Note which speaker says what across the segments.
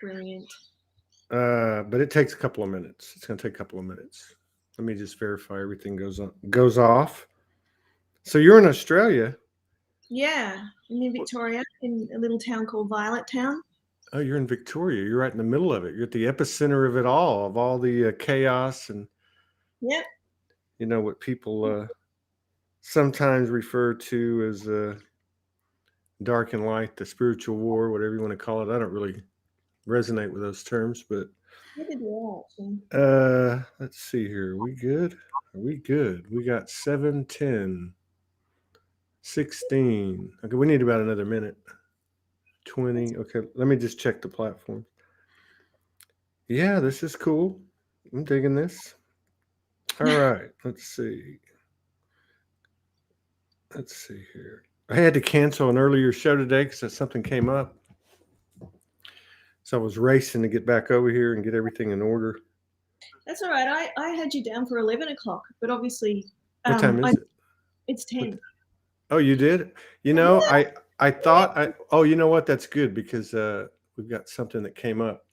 Speaker 1: Brilliant.
Speaker 2: But it takes a couple of minutes. It's going to take a couple of minutes. Let me just verify everything goes off. So you're in Australia.
Speaker 1: Yeah, I'm in Victoria, in a little town called Violet Town.
Speaker 2: Oh, you're in Victoria. You're right in the middle of it. You're at the epicenter of it all, of all the chaos and
Speaker 1: Yep.
Speaker 2: what people sometimes refer to as dark and light, the spiritual war, whatever you want to call it. I don't really resonate with those terms, but
Speaker 1: Neither do I, actually.
Speaker 2: let's see here. Are we good? Are we good? We got 7, 10, 16. Okay, we need about another minute. 20. Okay, let me just check the platform. Yeah, this is cool. I'm digging this. All right, let's see. Let's see here. I had to cancel an earlier show today because something came up. So I was racing to get back over here and get everything in order.
Speaker 1: That's all right. I had you down for 11 o'clock, but obviously,
Speaker 2: What time is it?
Speaker 1: It's 10.
Speaker 2: Oh, you did? I thought oh, you know what? That's good because we've got something that came up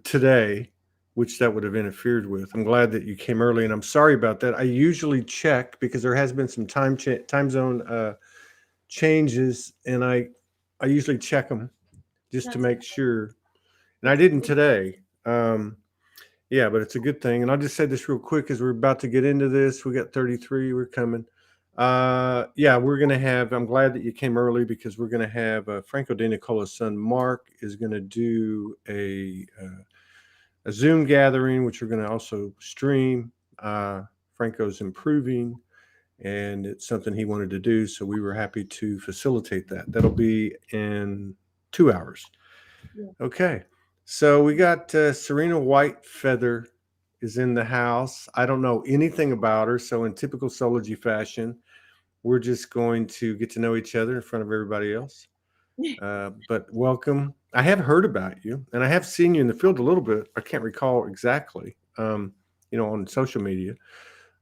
Speaker 2: today, which that would have interfered with. I'm glad that you came early, and I'm sorry about that. I usually check because there has been some time zone changes, and I usually check them just to make sure. And I didn't today. Yeah, but it's a good thing. And I'll just say this real quick as we're about to get into this. We got 33. We're coming. Yeah, we're going to have, I'm glad that you came early because we're going to have Franco De Nicola's son, Mark, is going to do a Zoom gathering, which we're going to also stream. Franco's improving, and it's something he wanted to do. So we were happy to facilitate that. That'll be in 2 hours. Yeah. Okay. So we got Serena WhiteFeather is in the house. I don't know anything about her. So in typical Soulogy fashion, we're just going to get to know each other in front of everybody else. But welcome. I have heard about you, and I have seen you in the field a little bit. I can't recall exactly, on social media.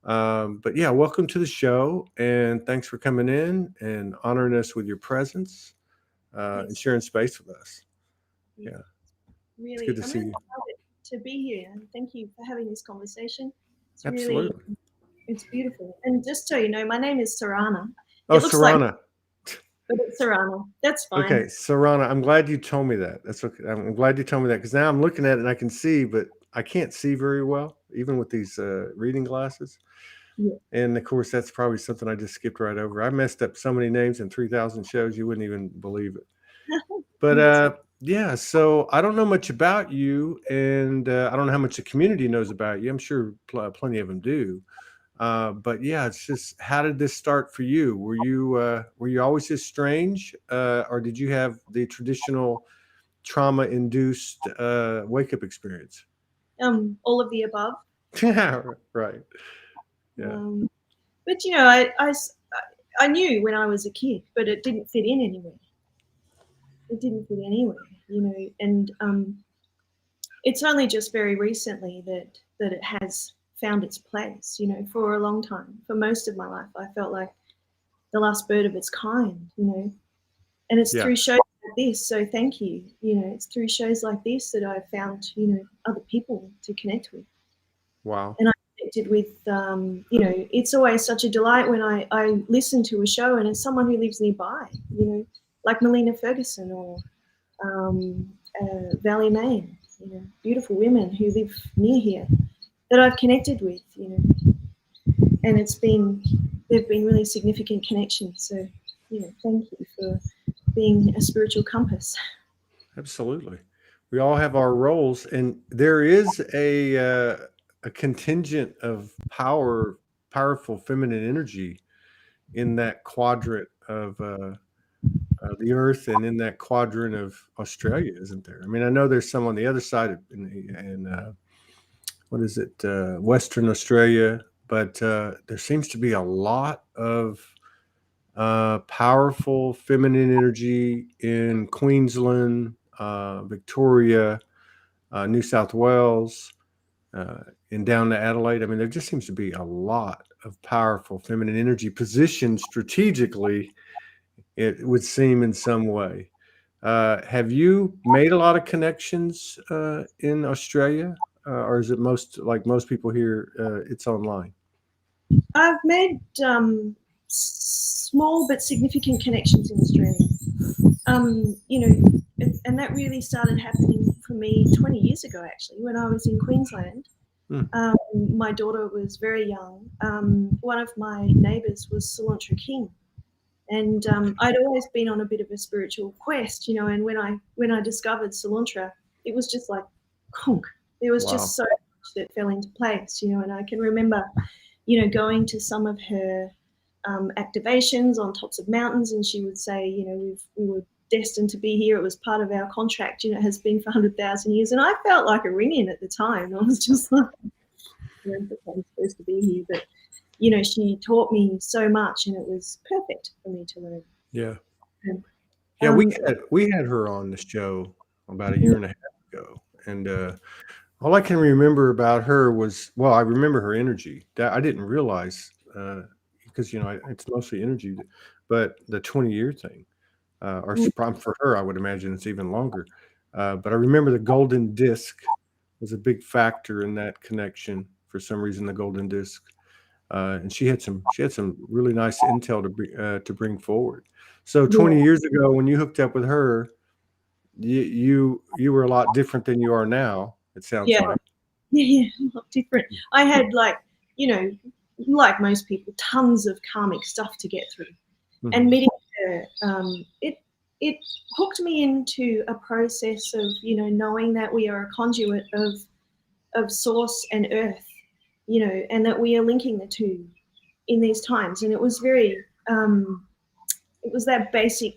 Speaker 2: But yeah, welcome to the show, and thanks for coming in and honoring us with your presence and sharing space with us. Yeah.
Speaker 1: Really,
Speaker 2: it's good to see you.
Speaker 1: To be here, and thank you for having this conversation. It's
Speaker 2: Absolutely.
Speaker 1: It's beautiful. And just so you know, my name is Serana.
Speaker 2: Oh, Serana.
Speaker 1: But it's Serana. That's fine.
Speaker 2: Okay, Serana. I'm glad you told me that. That's okay. I'm glad you told me that because now I'm looking at it and I can see, but I can't see very well, even with these reading glasses. Yeah. And of course, that's probably something I just skipped right over. I messed up so many names in 3,000 shows, you wouldn't even believe it. But yeah, so I don't know much about you, and I don't know how much the community knows about you. I'm sure plenty of them do. But yeah, it's just, how did this start for you? Were you always this strange, or did you have the traditional trauma-induced wake-up experience?
Speaker 1: All of the above.
Speaker 2: Yeah, right. Yeah.
Speaker 1: But I knew when I was a kid, but it didn't fit in anywhere. It didn't fit anywhere, and it's only just very recently that it has found its place. For a long time, for most of my life, I felt like the last bird of its kind. And it's through shows like this. So thank you. It's through shows like this that I've found other people to connect with.
Speaker 2: Wow.
Speaker 1: And I connected with it's always such a delight when I listen to a show and it's someone who lives nearby. Like Melina Ferguson or Valley Main. Beautiful women who live near here that I've connected with, and they've been really significant connections. So, thank you for being a spiritual compass.
Speaker 2: Absolutely. We all have our roles, and there is a contingent of powerful feminine energy in that quadrant of the Earth and in that quadrant of Australia, isn't there? I mean, I know there's some on the other side in what is it, Western Australia, but there seems to be a lot of powerful feminine energy in Queensland, Victoria, New South Wales, and down to Adelaide. I mean, there just seems to be a lot of powerful feminine energy positioned strategically, it would seem, in some way. Have you made a lot of connections in Australia, or is it most people here? It's online.
Speaker 1: I've made small but significant connections in Australia. You know, and that really started happening for me 20 years ago, actually, when I was in Queensland.
Speaker 2: Hmm.
Speaker 1: My daughter was very young. One of my neighbours was Cilantro King, and I'd always been on a bit of a spiritual quest, you know. And when I discovered Cilantro, it was just like, conk. There was
Speaker 2: Wow.
Speaker 1: just so much that fell into place, you know. And I can remember, you know, going to some of her activations on tops of mountains, and she would say, you know, we were destined to be here. It was part of our contract, you know, it has been for 100,000 years. And I felt like a ring-in at the time. I was just like, I'm supposed to be here. But, you know, she taught me so much, and it was perfect for me to learn.
Speaker 2: Yeah.
Speaker 1: And,
Speaker 2: Yeah, we had her on the show about a year and a half ago, and all I can remember about her was, well, I remember her energy. That I didn't realize because it's mostly energy, but the 20-year thing, or for her, I would imagine it's even longer. But I remember the golden disc was a big factor in that connection. For some reason, the golden disc, and she had some really nice intel to bring forward. So 20 years ago, when you hooked up with her, you were a lot different than you are now. It sounds
Speaker 1: yeah,
Speaker 2: like.
Speaker 1: yeah, a lot different. I had, like, you know, like most people, tons of karmic stuff to get through. And
Speaker 2: Mhm.
Speaker 1: meeting her, it hooked me into a process of, you know, knowing that we are a conduit of source and earth, you know, and that we are linking the two in these times. And it was very, it was that basic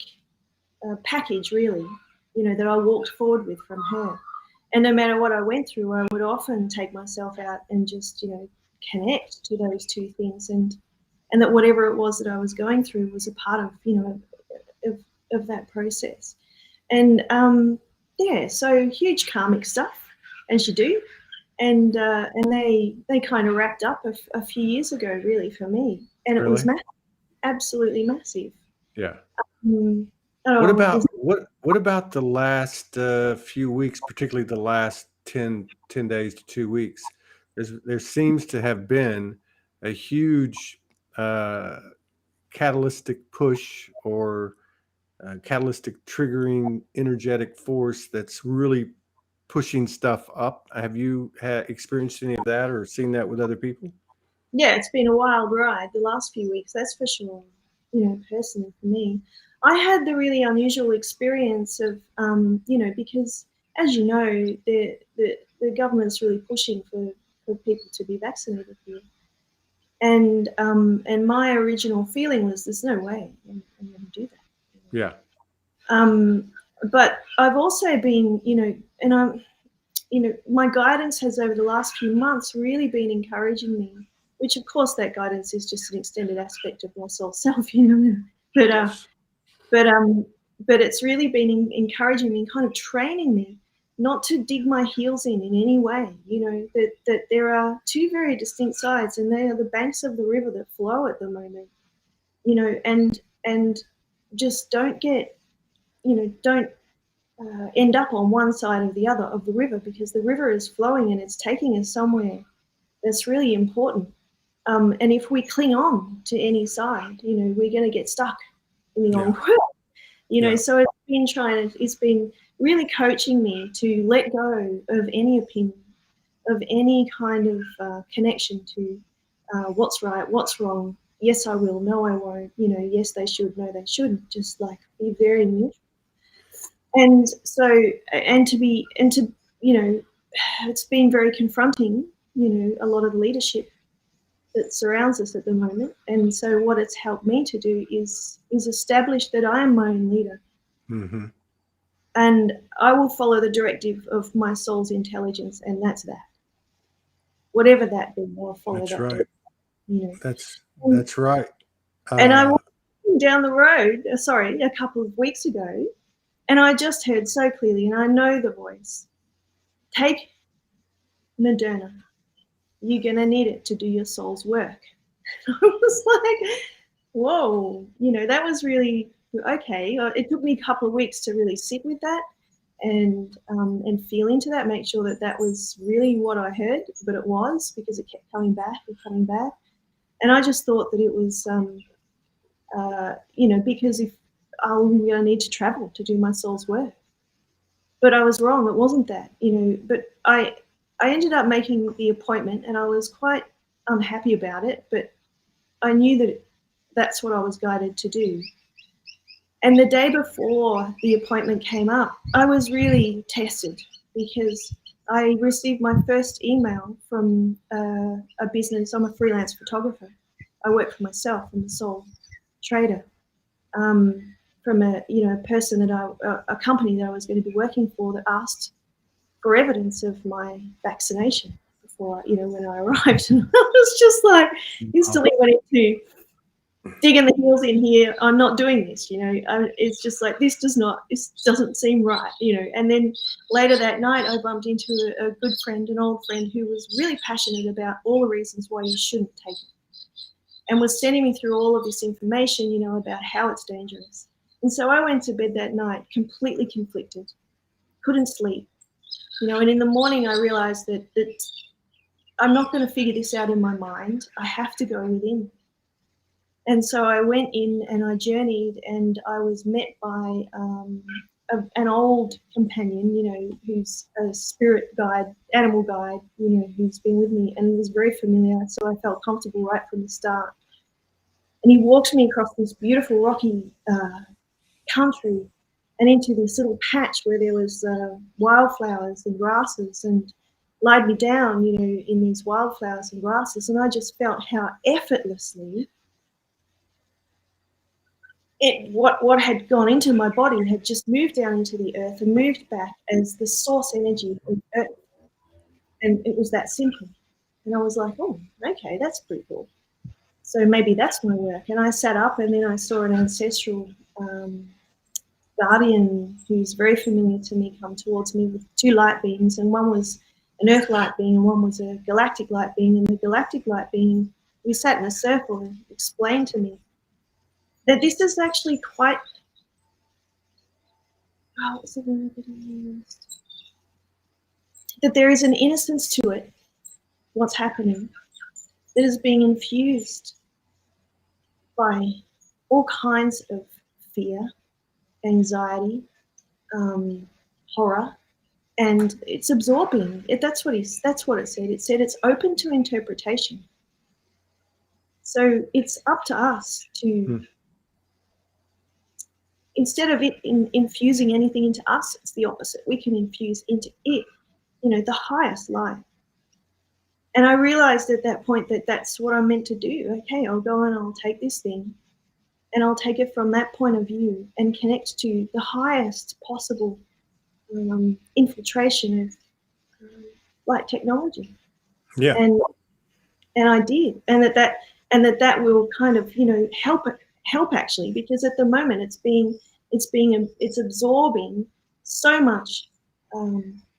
Speaker 1: package, really, you know, that I walked forward with from her. And no matter what I went through, I would often take myself out and just, you know, connect to those two things, and that whatever it was that I was going through was a part of, you know, of that process. And yeah, so huge karmic stuff, and she do, and they kind of wrapped up a few years ago, really, for me, and it was
Speaker 2: Really?
Speaker 1: massive, absolutely massive.
Speaker 2: Yeah.
Speaker 1: Mm,
Speaker 2: What
Speaker 1: oh,
Speaker 2: about what about the last few weeks, particularly the last 10 days to 2 weeks? There seems to have been a huge catalytic push or catalytic triggering energetic force that's really pushing stuff up. Have you experienced any of that or seen that with other people?
Speaker 1: yeah, it's been a wild ride the last few weeks, that's for sure. You know, personally for me, I had the really unusual experience of, you know, because as you know, the government's really pushing for people to be vaccinated here, and my original feeling was, there's no way I'm going to do that.
Speaker 2: Yeah.
Speaker 1: But I've also been, you know, and I'm, you know, my guidance has over the last few months really been encouraging me, which of course that guidance is just an extended aspect of my soul self, you know. But
Speaker 2: Yes.
Speaker 1: but um, but it's really been encouraging me, kind of training me not to dig my heels in any way. You know, that there are two very distinct sides, and they are the banks of the river that flow at the moment. You know, and just don't get, you know, don't end up on one side or the other of the river, because the river is flowing and it's taking us somewhere that's really important. And if we cling on to any side, you know, we're going to get stuck in the
Speaker 2: Yeah.
Speaker 1: old world. You know,
Speaker 2: Yeah.
Speaker 1: so it's been really coaching me to let go of any opinion, of any kind of connection to what's right, what's wrong. Yes, I will. No, I won't. You know, yes, they should. No, they shouldn't. Just like be very neutral. And so, and to, you know, it's been very confronting, you know, a lot of the leadership that surrounds us at the moment. And so what it's helped me to do is establish that I am my own leader,
Speaker 2: Hmm.
Speaker 1: and I will follow the directive of my soul's intelligence, and that's that. Whatever that be, I'll follow
Speaker 2: That's
Speaker 1: that
Speaker 2: right.
Speaker 1: directive, you know.
Speaker 2: That's right.
Speaker 1: And I
Speaker 2: Uh,
Speaker 1: was down the road, a couple of weeks ago, and I just heard so clearly, and I know the voice, take Moderna. You're going to need it to do your soul's work. I was like, whoa, you know, that was really okay. It took me a couple of weeks to really sit with that and feel into that, make sure that that was really what I heard, but it was, because it kept coming back and coming back. And I just thought that it was, because if I'm going to need to travel to do my soul's work. But I was wrong. It wasn't that, But I ended up making the appointment, and I was quite unhappy about it. But I knew that that's what I was guided to do. And the day before the appointment came up, I was really tested because I received my first email from a business. I'm a freelance photographer. I work for myself. I'm a sole trader. From a person that a company that I was going to be working for, that asked for evidence of my vaccination before, when I arrived. And I was just like, instantly went into digging the heels in here. I'm not doing this, it's just like, this doesn't seem right, And then later that night, I bumped into a good friend, an old friend, who was really passionate about all the reasons why you shouldn't take it, and was sending me through all of this information, about how it's dangerous. And so I went to bed that night completely conflicted, couldn't sleep, and in the morning I realized that I'm not going to figure this out in my mind. I have to go within. And so I went in and I journeyed, and I was met by an old companion, who's a spirit guide, animal guide, who's been with me and was very familiar. So I felt comfortable right from the start. And he walked me across this beautiful rocky country and into this little patch where there was wildflowers and grasses, and lied me down, in these wildflowers and grasses. And I just felt how effortlessly what had gone into my body had just moved down into the earth and moved back as the source energy of earth. And it was that simple. And I was like, oh, okay, that's pretty cool. So maybe that's my work. And I sat up, and then I saw an ancestral guardian who's very familiar to me come towards me with two light beings, and one was an earth light being and one was a galactic light being. And the galactic light being, we sat in a circle and explained to me that this is actually quite, what's the word that I used? That there is an innocence to it, what's happening, that is being infused by all kinds of fear, anxiety, horror, and it's absorbing. That's what it said. It said it's open to interpretation. So it's up to us to, instead of it infusing anything into us, it's the opposite. We can infuse into it, the highest light. And I realized at that point that that's what I'm meant to do. Okay, I'll go and I'll take this thing, and I'll take it from that point of view and connect to the highest possible infiltration of light technology.
Speaker 2: Yeah.
Speaker 1: And I did, and that will kind of help actually, because at the moment it's absorbing so much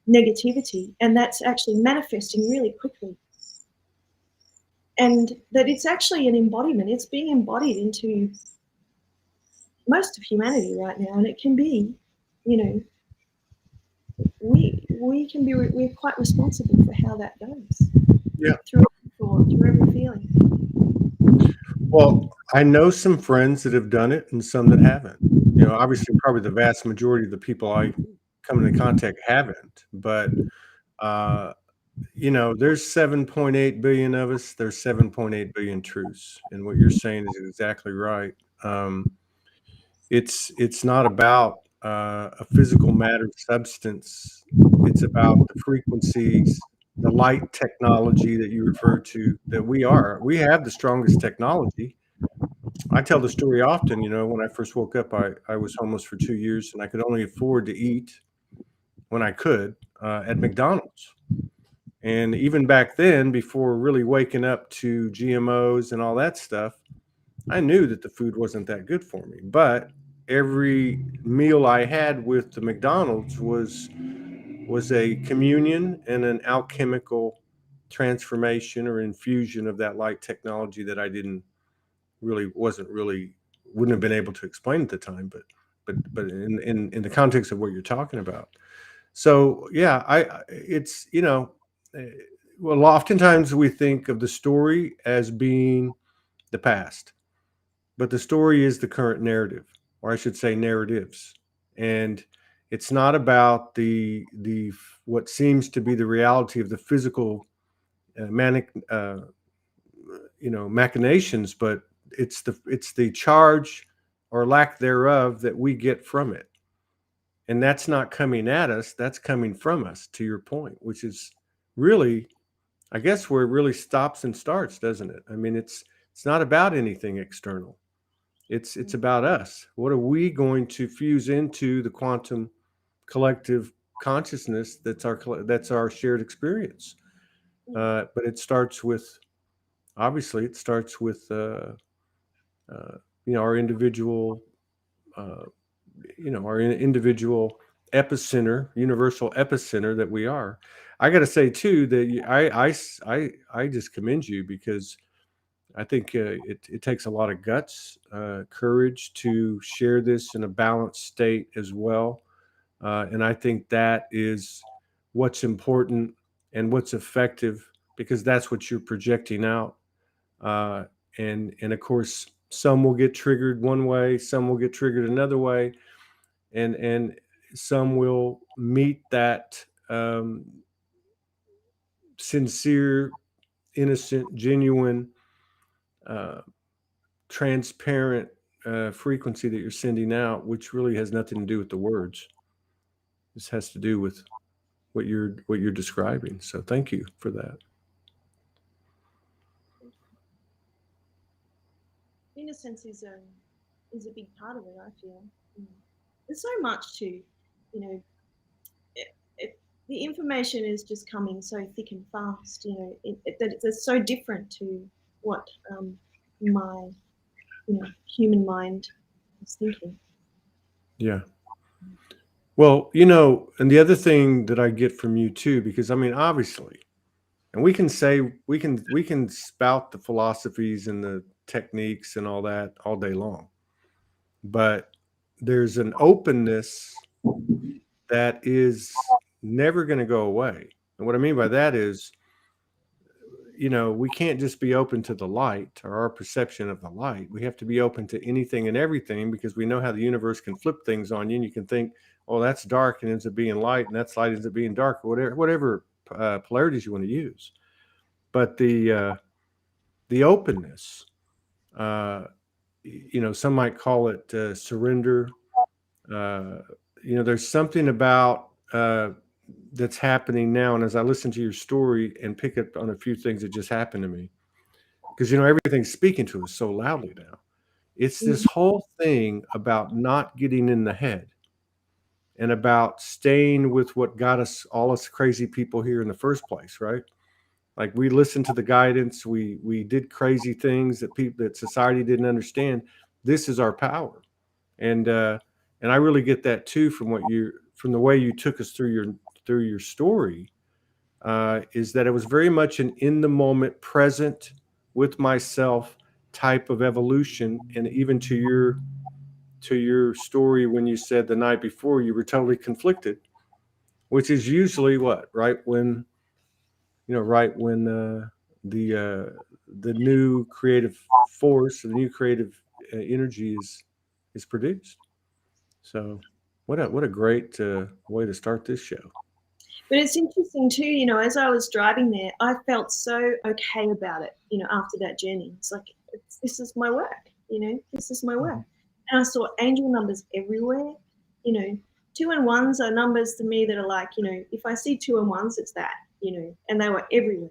Speaker 1: negativity, and that's actually manifesting really quickly. And that it's actually an embodiment. It's being embodied into most of humanity right now, and it can be, we're quite responsible for how that goes.
Speaker 2: Yeah.
Speaker 1: Through every thought, through every feeling.
Speaker 2: Well, I know some friends that have done it and some that haven't. Obviously, probably the vast majority of the people I come into contact haven't. But there's 7.8 billion of us. There's 7.8 billion truths, and what you're saying is exactly right. It's not about a physical matter substance. It's about the frequencies, the light technology that you refer to. That we have the strongest technology. I tell the story often. When I first woke up, I was homeless for 2 years, and I could only afford to eat when I could at McDonald's. And even back then, before really waking up to GMOs and all that stuff, I knew that the food wasn't that good for me. But every meal I had with the McDonald's was a communion and an alchemical transformation or infusion of that light technology that I wasn't really wouldn't have been able to explain at the time, but in the context of what you're talking about. So yeah, it's, eh, well, oftentimes we think of the story as being the past, but the story is the current narrative, or I should say narratives. And it's not about the what seems to be the reality of the physical manic machinations, but it's the charge or lack thereof that we get from it. And that's not coming at us, that's coming from us, to your point, which is really, I guess, where it really stops and starts, doesn't it? I mean, it's not about anything external. It's about us. What are we going to fuse into the quantum collective consciousness that's our shared experience? But it starts with, obviously, it starts with our individual, uh, our individual epicenter, universal epicenter that we are. I got to say too that I just commend you, because I think it takes a lot of guts, courage to share this in a balanced state as well. And I think that is what's important and what's effective, because that's what you're projecting out. Uh, and of course, some will get triggered one way, some will get triggered another way, and some will meet that sincere, innocent, genuine, uh, transparent frequency that you're sending out, which really has nothing to do with the words. This has to do with what you're describing. So thank you for that.
Speaker 1: Innocence is a big part of it. I feel there's so much to, it, the information is just coming so thick and fast. That it's so different to what my human mind is thinking.
Speaker 2: Yeah. Well, and the other thing that I get from you too, because I mean, obviously, and we can spout the philosophies and the techniques and all that all day long, but there's an openness that is never going to go away. And what I mean by that is, we can't just be open to the light or our perception of the light. We have to be open to anything and everything, because we know how the universe can flip things on you, and you can think, oh, that's dark and ends up being light, and that's light ends up being dark, or whatever polarities you want to use. But the openness, uh, some might call it surrender. There's something about that's happening now. And as I listen to your story and pick up on a few things that just happened to me, because everything's speaking to us so loudly now. It's this whole thing about not getting in the head, and about staying with what got all us crazy people here in the first place, right? Like, we listened to the guidance, we did crazy things that society didn't understand. This is our power. And I really get that too from the way you took us through your story. Is that it was very much an in the moment, present with myself type of evolution. And even to your story, when you said the night before you were totally conflicted, which is usually what, right when the new creative force, the new creative energy is produced. So what a great way to start this show.
Speaker 1: But it's interesting too, as I was driving there, I felt so okay about it, after that journey. It's like, this is my work, this is my work. And I saw angel numbers everywhere. 2 and 1s are numbers to me that are like, if I see 2 and 1s, it's that, and they were everywhere.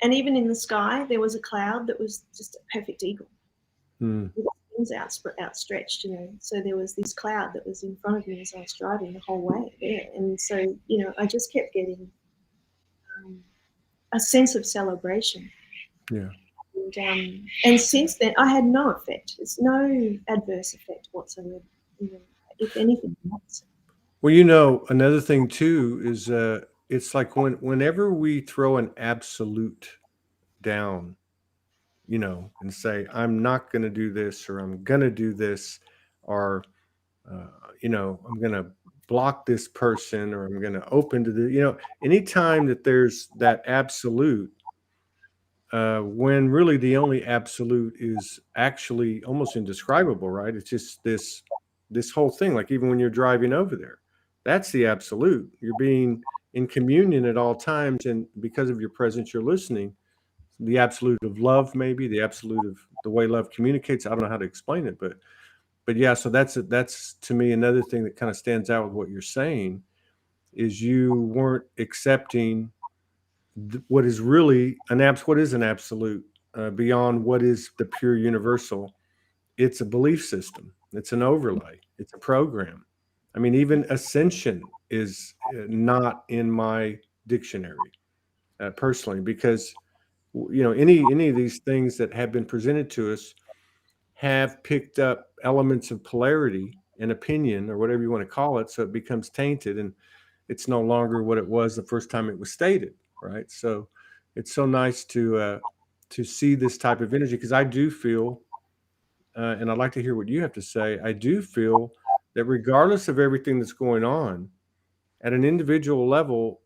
Speaker 1: And even in the sky, there was a cloud that was just a perfect eagle. With wings outstretched, So there was this cloud that was in front of me as I was driving the whole way there. And so, I just kept getting a sense of celebration.
Speaker 2: Yeah.
Speaker 1: And since then, I had no effect. It's no adverse effect whatsoever. If anything, not.
Speaker 2: Well, another thing too is it's like whenever we throw an absolute down, and say, I'm not going to do this, or I'm going to do this, or, uh, I'm going to block this person, or I'm going to open to anytime that there's that absolute, when really the only absolute is actually almost indescribable, right? It's just this whole thing. Like even when you're driving over there, that's the absolute. You're being in communion at all times, and because of your presence, you're listening. The absolute of love, maybe the absolute of the way love communicates. I don't know how to explain it, but yeah. So that's to me another thing that kind of stands out with what you're saying is you weren't accepting what is really what is an absolute, beyond what is the pure universal. It's a belief system, it's an overlay, it's a program. I mean, even ascension is not in my dictionary, personally, because any of these things that have been presented to us have picked up elements of polarity and opinion, or whatever you want to call it, so it becomes tainted, and it's no longer what it was the first time it was stated, right? So it's so nice to see this type of energy, because I do feel, and I'd like to hear what you have to say. I do feel that regardless of everything that's going on at an individual level,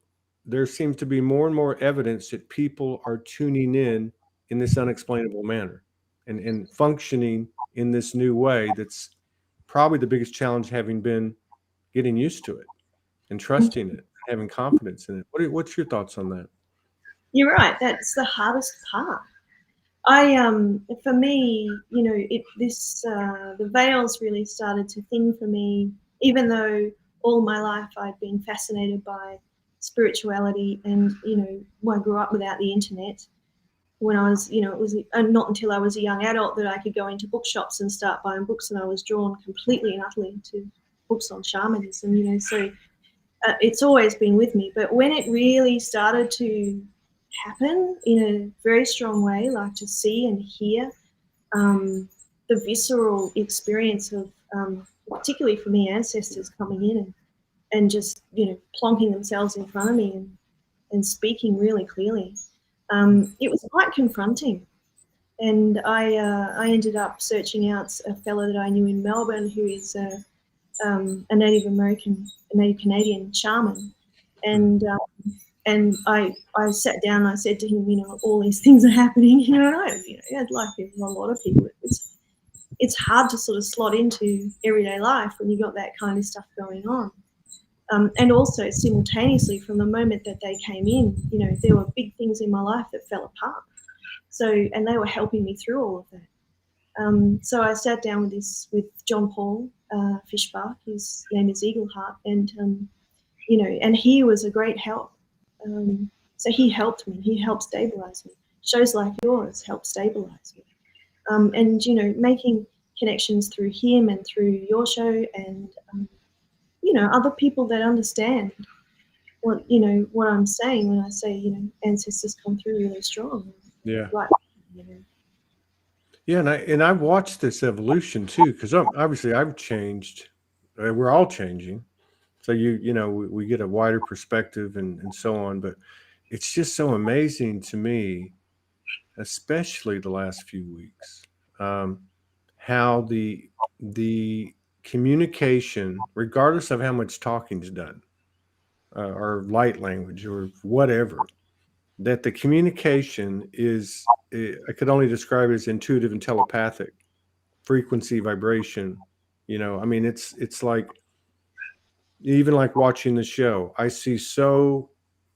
Speaker 2: there seems to be more and more evidence that people are tuning in this unexplainable manner, and functioning in this new way. That's probably the biggest challenge, having been getting used to it and trusting it, having confidence in it. What's your thoughts on that?
Speaker 1: You're right. That's the hardest part. For me, the veils really started to thin for me, even though all my life I'd been fascinated by spirituality, and I grew up without the internet. When I was, it was not until I was a young adult that I could go into bookshops and start buying books, and I was drawn completely and utterly to books on shamanism. So it's always been with me. But when it really started to happen in a very strong way, like to see and hear the visceral experience of, particularly for me, ancestors coming in and just, plonking themselves in front of me and speaking really clearly, it was quite confronting. And I ended up searching out a fellow that I knew in Melbourne who is a Native American, a Native Canadian shaman, and I sat down and I said to him, all these things are happening, and like a lot of people, it's hard to sort of slot into everyday life when you got that kind of stuff going on. And also simultaneously, from the moment that they came in, there were big things in my life that fell apart. So, and they were helping me through all of that. So I sat down with John Paul Fishbach. His name is Eagleheart, and and he was a great help. So he helped me. He helped stabilize me. Shows like yours help stabilize me. And making connections through him and through your show, and other people that understand what I'm saying when I say ancestors come through really strong.
Speaker 2: Yeah.
Speaker 1: Right.
Speaker 2: Yeah, and I've watched this evolution too, because obviously I've changed. We're all changing, so we get a wider perspective, and so on. But it's just so amazing to me, especially the last few weeks, how the communication, regardless of how much talking is done, or light language or whatever, that the communication is, I could only describe it as intuitive and telepathic, frequency, vibration. I mean, it's like, even like watching the show, I see so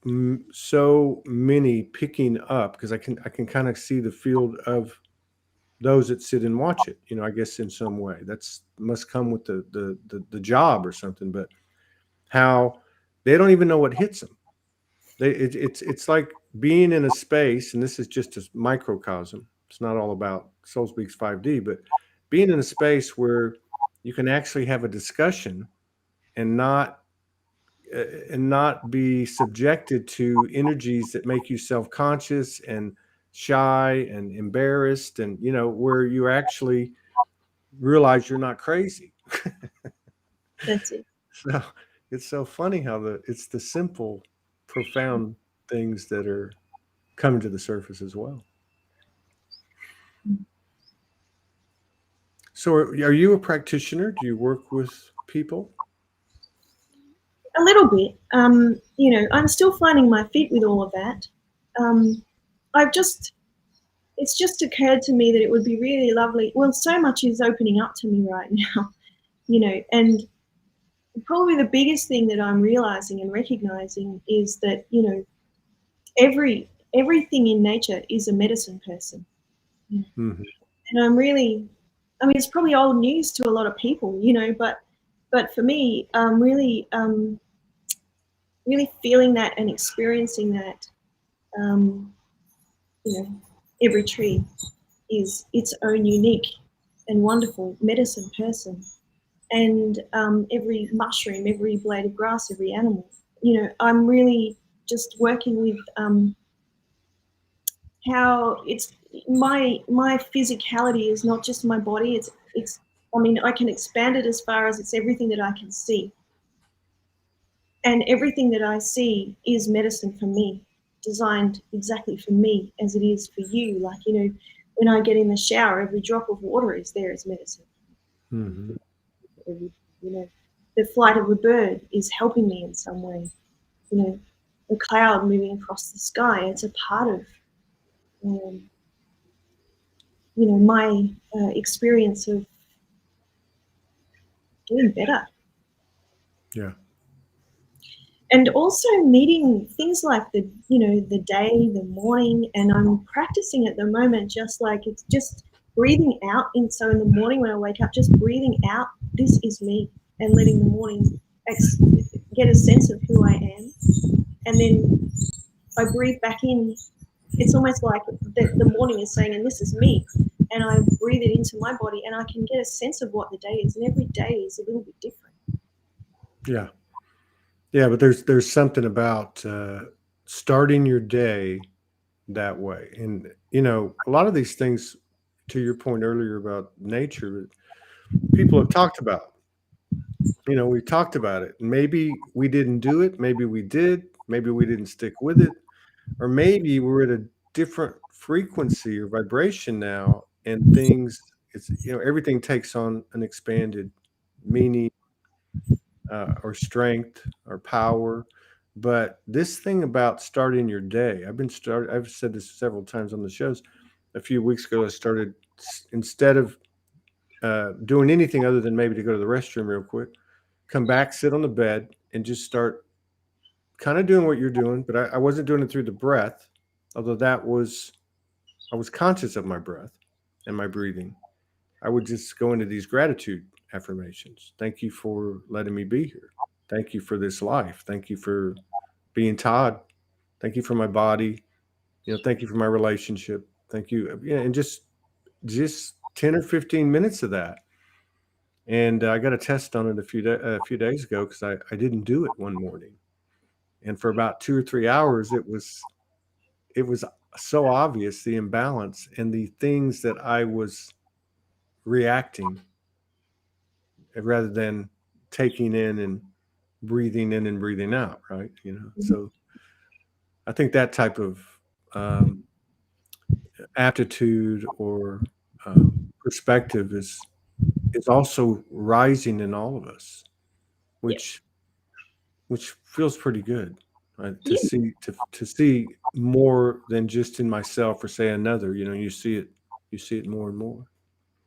Speaker 2: many picking up, because I can kind of see the field of those that sit and watch it. I guess in some way that's must come with the job or something. But how they don't even know what hits them. It's like being in a space, and this is just a microcosm. It's not all about Soul Speaks 5D, but being in a space where you can actually have a discussion, and not be subjected to energies that make you self-conscious and shy and embarrassed, and where you actually realize you're not crazy.
Speaker 1: That's it.
Speaker 2: So it's so funny how it's the simple, profound things that are coming to the surface as well. So are you a practitioner? Do you work with people?
Speaker 1: A little bit. You know, I'm still finding my feet with all of that. Um, it's just occurred to me that it would be really lovely. Well, so much is opening up to me right now, you know, and probably the biggest thing that I'm realizing and recognizing is that, you know, everything in nature is a medicine person.
Speaker 2: Mm-hmm.
Speaker 1: And I mean, it's probably old news to a lot of people, you know, but for me, really feeling that and experiencing that, um, you know, every tree is its own unique and wonderful medicine person. And every mushroom, every blade of grass, every animal, you know, I'm really just working with how it's my physicality is not just my body. It's I mean, I can expand it as far as it's everything that I can see. And everything that I see is medicine for me, designed exactly for me as it is for you. Like, you know, when I get in the shower, every drop of water is there as medicine.
Speaker 2: Mm-hmm.
Speaker 1: Every, you know, the flight of a bird is helping me in some way. You know, the cloud moving across the sky, it's a part of, um, you know, my experience of doing better.
Speaker 2: Yeah.
Speaker 1: And also meeting things like the, you know, the day, the morning, and I'm practicing at the moment, just like it's just breathing out. And so in the morning when I wake up, just breathing out, this is me, and letting the morning get a sense of who I am. And then I breathe back in. It's almost like the morning is saying, and this is me. And I breathe it into my body, and I can get a sense of what the day is. And every day is a little bit different.
Speaker 2: Yeah. Yeah. But there's something about starting your day that way. And, you know, a lot of these things, to your point earlier about nature, people have talked about. You know, we talked about it. Maybe we didn't do it. Maybe we did. Maybe we didn't stick with it. Or maybe we're at a different frequency or vibration now, and things, it's, you know, everything takes on an expanded meaning, or strength or power. But this thing about starting your day, I've said this several times on the shows. A few weeks ago, I started, instead of doing anything other than maybe to go to the restroom real quick, come back, sit on the bed, and just start kind of doing what you're doing. But I wasn't doing it through the breath, although I was conscious of my breath and my breathing. I would just go into these gratitude affirmations. Thank you for letting me be here. Thank you for this life. Thank you for being Todd. Thank you for my body. You know, thank you for my relationship. Thank you. Yeah, and just 10 or 15 minutes of that. And I got a test on it a few days ago because I didn't do it one morning. And for about 2 or 3 hours, it was so obvious, the imbalance and the things that I was reacting rather than taking in and breathing out, right? You know, so I think that type of um, aptitude or perspective is also rising in all of us,
Speaker 1: Yeah.
Speaker 2: which feels pretty good, right? To
Speaker 1: Yeah.
Speaker 2: see more than just in myself or say another. You know, you see it more and more.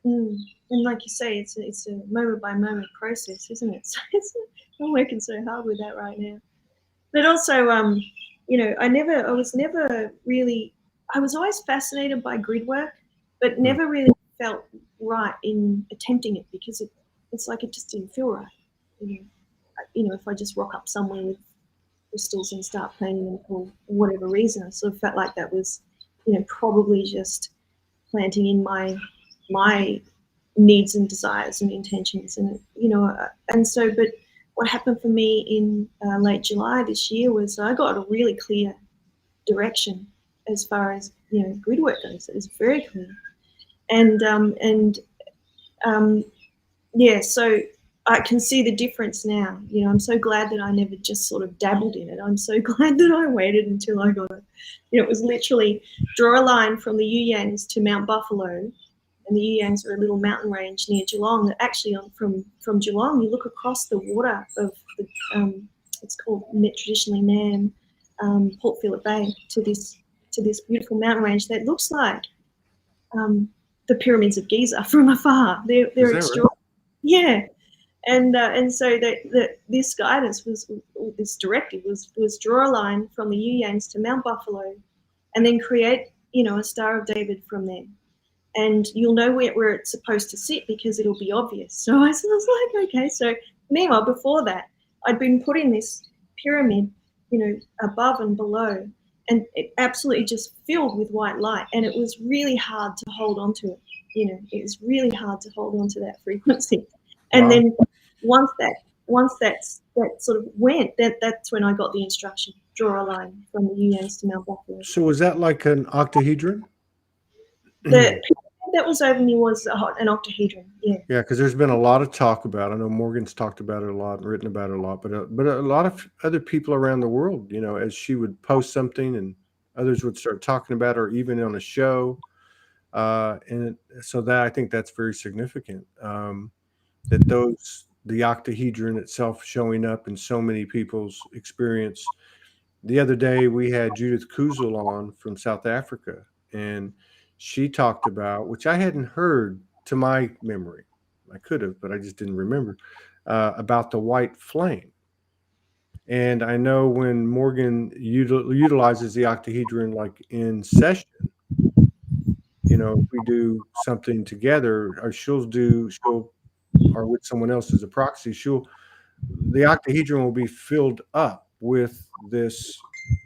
Speaker 1: Mm. And like you say, it's a moment by moment process, isn't it? So I'm working so hard with that right now. But also, you know, I was never really, I was always fascinated by grid work, but
Speaker 2: Mm.
Speaker 1: never really felt right in attempting it because it's like it just didn't feel right. You know, if I just rock up somewhere with crystals and start painting them for whatever reason, I sort of felt like that was, you know, probably just planting in my needs and desires and intentions, and you know, and so. But what happened for me in late July this year was I got a really clear direction as far as, you know, grid work goes. It was very clear, and um, yeah. So I can see the difference now. I'm so glad that I never just sort of dabbled in it. I'm so glad that I waited until I got it. It was literally draw a line from the Yangs to Mount Buffalo, and the Yangs are a little mountain range near Geelong. That actually, from Geelong, you look across the water of the it's called traditionally Nam, Port Phillip Bay, to this beautiful mountain range that looks like the pyramids of Giza from afar. They're extraordinary. Right? Yeah. And so this guidance this directive was draw a line from the Yangs to Mount Buffalo, and then create a Star of David from there, and you'll know where it's supposed to sit because it'll be obvious. So I was like, okay. So meanwhile, before that, I'd been putting this pyramid, above and below, and it absolutely just filled with white light, and it was really hard to hold on to it. It was really hard to hold on to that frequency, and then once that sort of went, that's when I got the instruction: draw a line from the Yangs to Mount Buffalo.
Speaker 2: So was that like an octahedron?
Speaker 1: That was over me was an octahedron. Yeah.
Speaker 2: Yeah, because there's been a lot of talk about it. I know Morgan's talked about it a lot and written about it a lot, but a lot of other people around the world, as she would post something and others would start talking about it, or even on a show. So that I think that's very significant. That the octahedron itself showing up in so many people's experience. The other day we had Judith Kuzel on from South Africa, and she talked about, which I hadn't heard to my memory. I could have, but I just didn't remember, about the white flame. And I know when Morgan utilizes the octahedron, like in session, if we do something together, or or with someone else as a proxy, the octahedron will be filled up with this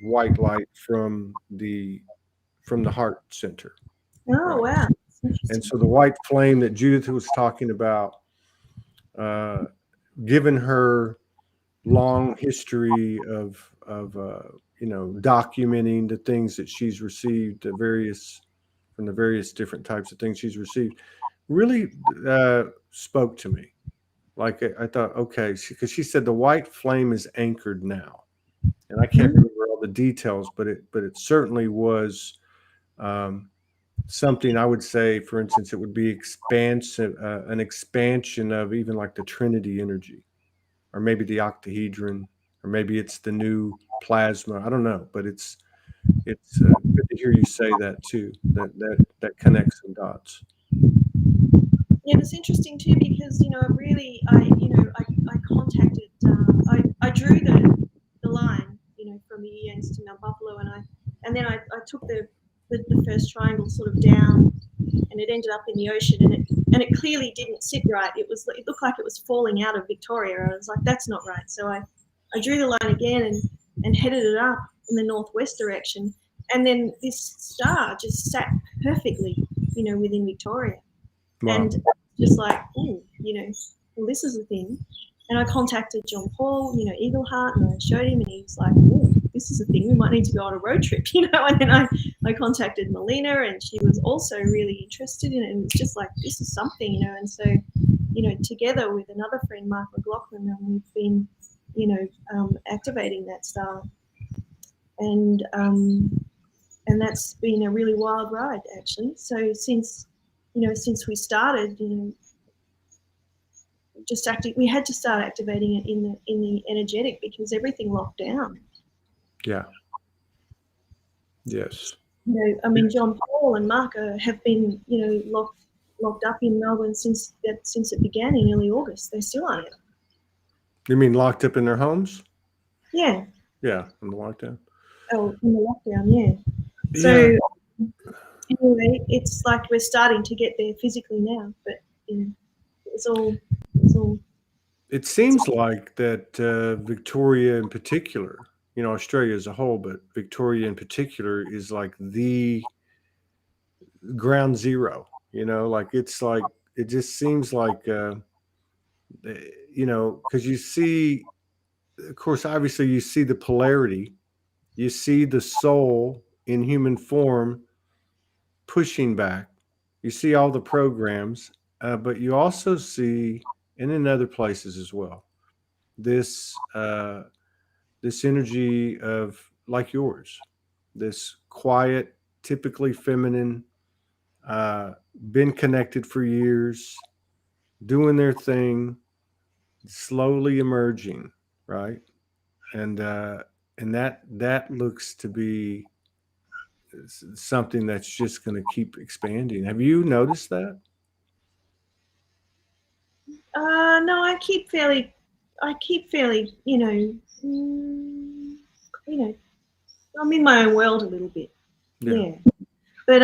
Speaker 2: white light from the heart center.
Speaker 1: Oh, right? Wow.
Speaker 2: And so the white flame that Judith was talking about, given her long history of documenting the things that she's received, from the various different types of things she's received, really spoke to me. Like I thought, okay, because she said the white flame is anchored now, and I can't remember all the details, but it certainly was something. I would say, for instance, it would be an expansion of even like the Trinity energy, or maybe the octahedron, or maybe it's the new plasma. I don't know, but it's good to hear you say that too. That connects some dots.
Speaker 1: Yeah, it's interesting too because I contacted I drew the line from the Yangs to Mount Buffalo, and then I took the first triangle sort of down, and it ended up in the ocean, and it clearly didn't sit right. It looked like it was falling out of Victoria. I was like, that's not right. So I drew the line again and headed it up in the northwest direction, and then this star just sat perfectly within Victoria. Wow. And just like, well, this is a thing. And I contacted John Paul, Eagle Heart, and I showed him, and he was like, oh, this is a thing. We might need to go on a road trip, And then I contacted Melina, and she was also really interested in it. And it's just like, this is something, And so, together with another friend, Mark McLaughlin, we've been, activating that star. And that's been a really wild ride, actually. So since we started, we had to start activating it in the energetic because everything locked down.
Speaker 2: Yeah. Yes.
Speaker 1: John Paul and Mark have been, locked up in Melbourne since it began in early August. They still aren't out.
Speaker 2: You mean locked up in their homes?
Speaker 1: Yeah.
Speaker 2: Yeah, in the lockdown.
Speaker 1: Oh, in the lockdown, yeah. So anyway, it's like we're starting to get there physically now, but it's all.
Speaker 2: It seems like that Victoria in particular, Australia as a whole, but Victoria in particular is like the ground zero. It just seems like because you see, of course, obviously you see the polarity, you see the soul in human form pushing back, you see all the programs, but you also see and in other places as well. This this energy of like yours, this quiet, typically feminine, uh, been connected for years, doing their thing, slowly emerging, right? And that looks to be something that's just going to keep expanding. Have you noticed that?
Speaker 1: No, I keep fairly, you know, I'm in my own world a little bit.
Speaker 2: Yeah.
Speaker 1: Yeah. But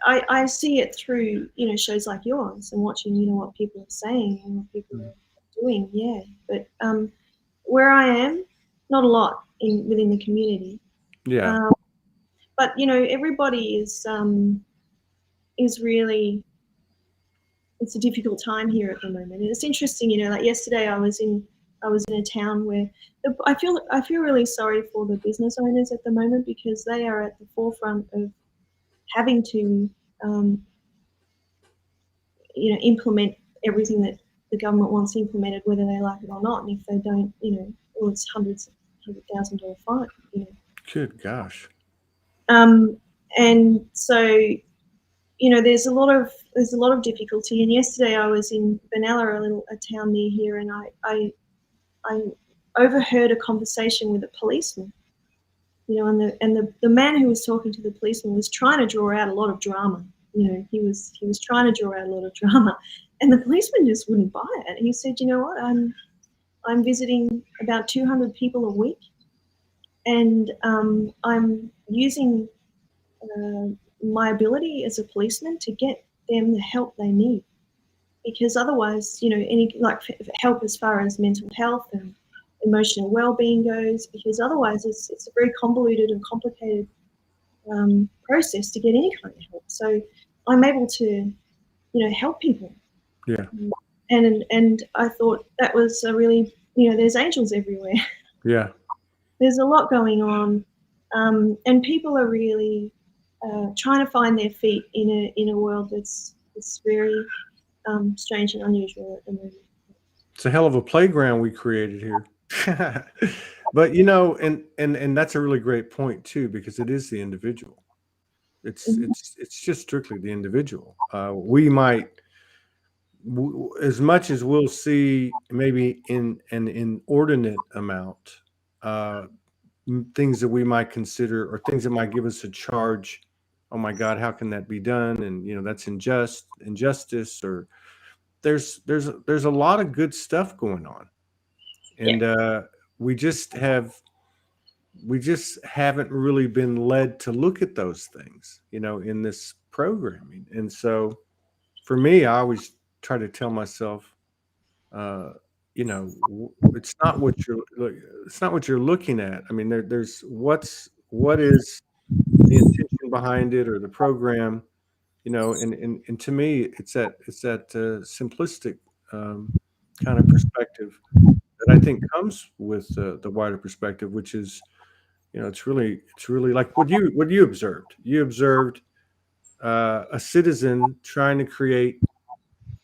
Speaker 1: I see it through, shows like yours and watching, what people are saying and what people
Speaker 2: Mm.
Speaker 1: are doing. Yeah. But where I am, not a lot within the community.
Speaker 2: Yeah.
Speaker 1: But everybody is really, it's a difficult time here at the moment. And it's interesting, like yesterday I was in a town where I feel really sorry for the business owners at the moment, because they are at the forefront of having to implement everything that the government wants implemented, whether they like it or not. And if they don't, well, it's $100,000 fine.
Speaker 2: Good gosh.
Speaker 1: And so there's a lot of difficulty. And yesterday I was in Benalla, a town near here, and I overheard a conversation with a policeman. And the man who was talking to the policeman was trying to draw out a lot of drama. He was trying to draw out a lot of drama, and the policeman just wouldn't buy it. He said, "You know what? I'm visiting about 200 people a week, and I'm using my ability as a policeman to get them the help they need, because otherwise, any help as far as mental health and emotional well-being goes, because otherwise it's a very convoluted and complicated process to get any kind of help. So I'm able to, help people."
Speaker 2: Yeah.
Speaker 1: And I thought that was a really, there's angels everywhere.
Speaker 2: Yeah.
Speaker 1: There's a lot going on, and people are really trying to find their feet in a world that's very strange and unusual at the moment.
Speaker 2: It's a hell of a playground we created here. But and that's a really great point too, because it is the individual. It's just strictly the individual. We might, as much as we'll see, maybe in an inordinate amount, uh, things that we might consider, or things that might give us a charge. Oh my God, how can that be done? And that's injustice, or there's a lot of good stuff going on,
Speaker 1: Yeah.
Speaker 2: and we just haven't really been led to look at those things, in this programming. And so, for me, I always try to tell myself, uh, it's not what you're looking at. I mean, there's what is the intention behind it, or the program, and to me, it's that simplistic kind of perspective that I think comes with the wider perspective, which is, it's really like what you observed. You observed a citizen trying to create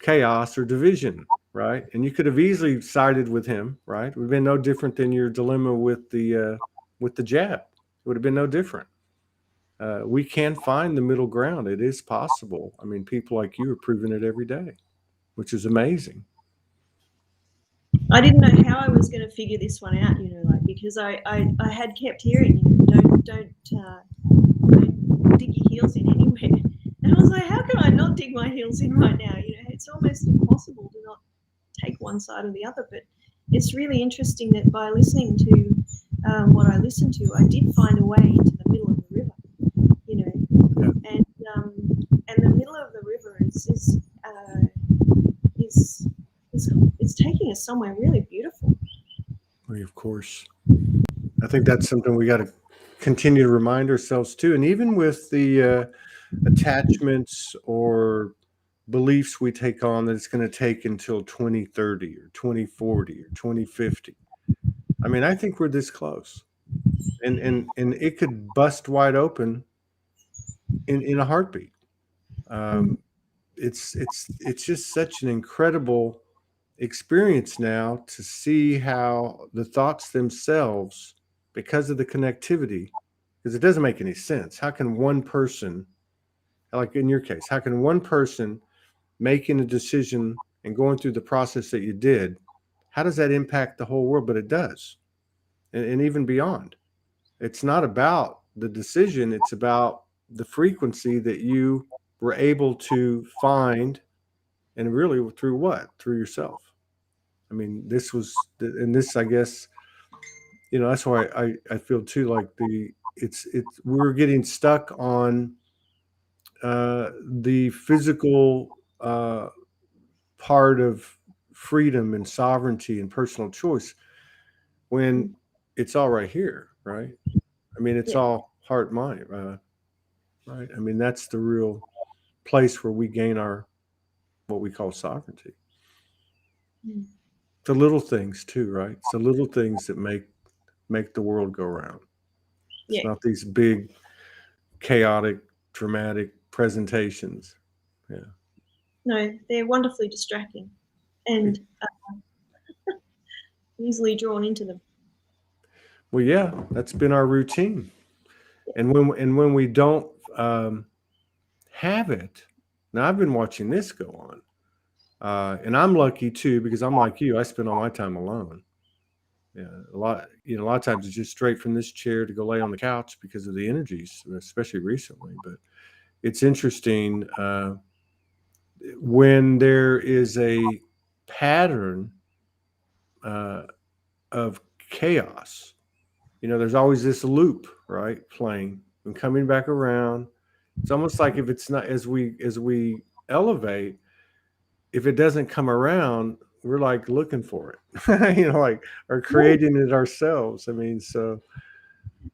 Speaker 2: chaos or division, right? And you could have easily sided with him, right? It would have been no different than your dilemma with the jab. It would have been no different. We can find the middle ground. It is possible. I mean, people like you are proving it every day, which is amazing.
Speaker 1: I didn't know how I was going to figure this one out, because I had kept hearing, don't dig your heels in anywhere. And I was like, how can I not dig my heels in right now? It's almost impossible to not take one side or the other. But it's really interesting that by listening to what I listened to, I did find a way into the middle of the river, and the middle of the river is it's taking us somewhere really beautiful.
Speaker 2: Of course. I think that's something we got to continue to remind ourselves too. And even with the attachments or beliefs we take on, that it's going to take until 2030 or 2040 or 2050. I mean, I think we're this close, and it could bust wide open in a heartbeat. Um, it's just such an incredible experience now to see how the thoughts themselves, because of the connectivity, because it doesn't make any sense. How can one person, like in your case, how can one person making a decision and going through the process that you did, how does that impact the whole world? But it does, and even beyond. It's not about the decision, it's about the frequency that you were able to find, and really through what? Through yourself. I mean, this was, and this, I guess, that's why I feel too like we're getting stuck on the physical part of freedom and sovereignty and personal choice when it's all right here, right? I mean, it's
Speaker 1: Yeah.
Speaker 2: all heart, mind, right? I mean, that's the real place where we gain our what we call sovereignty.
Speaker 1: Mm.
Speaker 2: The little things too, right? It's the little things that make the world go round. It's
Speaker 1: Yeah.
Speaker 2: not these big, chaotic, dramatic presentations. Yeah.
Speaker 1: No, they're wonderfully distracting and easily drawn into them.
Speaker 2: Well, yeah, that's been our routine. And when we don't have it, now I've been watching this go on, and I'm lucky too because I'm like you. I spend all my time alone. Yeah, a lot of times it's just straight from this chair to go lay on the couch because of the energies, especially recently. But it's interesting when there is a pattern uh, of chaos. There's always this loop, right, playing and coming back around. It's almost like if it's not as we elevate, if it doesn't come around, we're like looking for it, like or creating it ourselves. I mean, so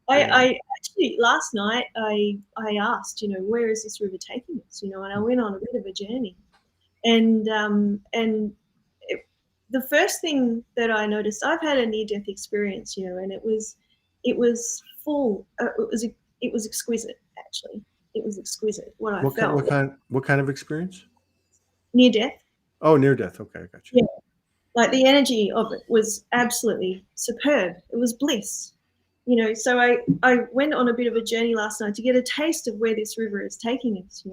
Speaker 2: yeah.
Speaker 1: I actually last night I asked, where is this river taking us? And I went on a bit of a journey, and the first thing that I noticed, I've had a near-death experience, and it was full. It was exquisite, actually. It was exquisite what I
Speaker 2: What kind?
Speaker 1: felt.
Speaker 2: What kind of experience?
Speaker 1: Near death.
Speaker 2: Oh, near death. Okay, I got you.
Speaker 1: Yeah, like the energy of it was absolutely superb. It was bliss. So I went on a bit of a journey last night to get a taste of where this river is taking us,